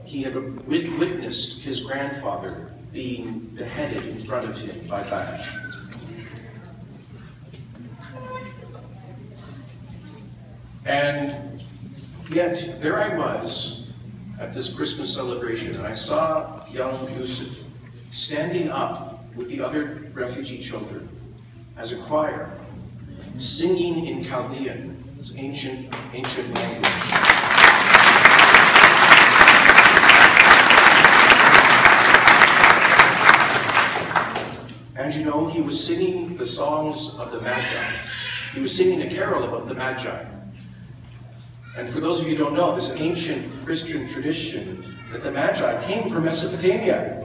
he had witnessed his grandfather being beheaded in front of him by Daesh. And yet, there I was at this Christmas celebration, and I saw young Yusuf standing up with the other refugee children as a choir, singing in Chaldean, this ancient language. And you know, he was singing the songs of the Magi. He was singing a carol about the Magi. And for those of you who don't know, there's an ancient Christian tradition that the Magi came from Mesopotamia.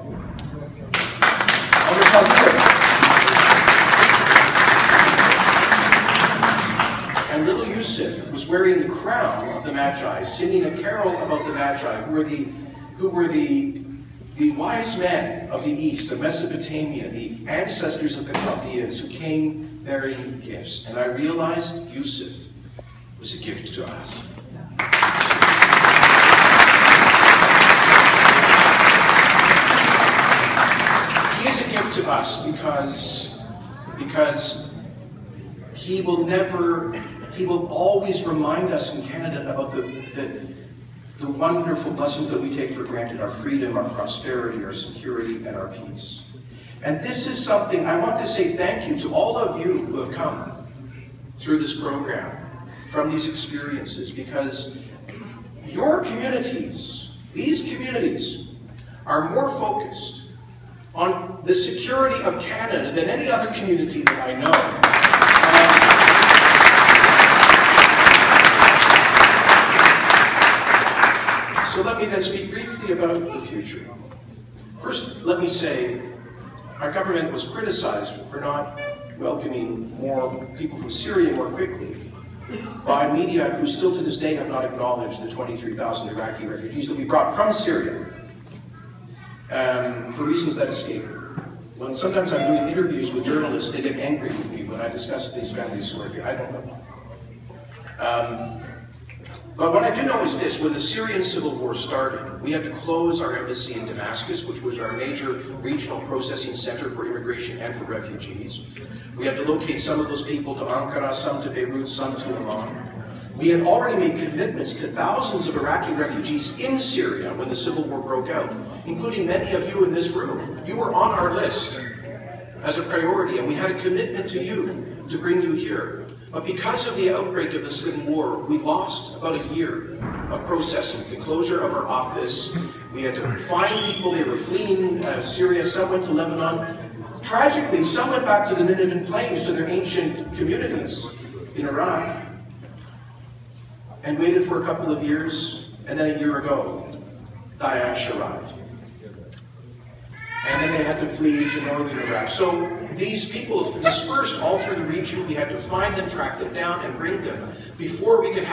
And little Yusuf was wearing the crown of the Magi, singing a carol about the Magi, who were the wise men of the East, of Mesopotamia, the ancestors of the Chaldeans, who came bearing gifts. And I realized Yusuf was a gift to us. He is a gift to us because he will always remind us in Canada about the wonderful blessings that we take for granted, our freedom, our prosperity, our security, and our peace. And this is something I want to say thank you to all of you who have come through this program from these experiences, because your communities, these communities, are more focused on the security of Canada than any other community that I know. So let me then speak briefly about the future. First, let me say, our government was criticized for not welcoming more people from Syria more quickly by media who still to this day have not acknowledged the 23,000 Iraqi refugees that we brought from Syria for reasons that escape me. When sometimes I'm doing interviews with journalists, they get angry with me when I discuss these families who are here. I don't know. But what I do know is this: when the Syrian civil war started, we had to close our embassy in Damascus, which was our major regional processing center for immigration and for refugees. We had to locate some of those people to Ankara, some to Beirut, some to Amman. We had already made commitments to thousands of Iraqi refugees in Syria when the civil war broke out, including many of you in this room. You were on our list as a priority, and we had a commitment to you to bring you here. But because of the outbreak of the civil war, we lost about a year of processing. The closure of our office, we had to find people. They were fleeing Syria. Some went to Lebanon. Tragically, some went back to the Nineveh Plains, to their ancient communities in Iraq, and waited for a couple of years. And then a year ago, Daesh arrived. And then they had to flee to northern Iraq. So these people dispersed all through the region. We had to find them, track them down, and bring them before we could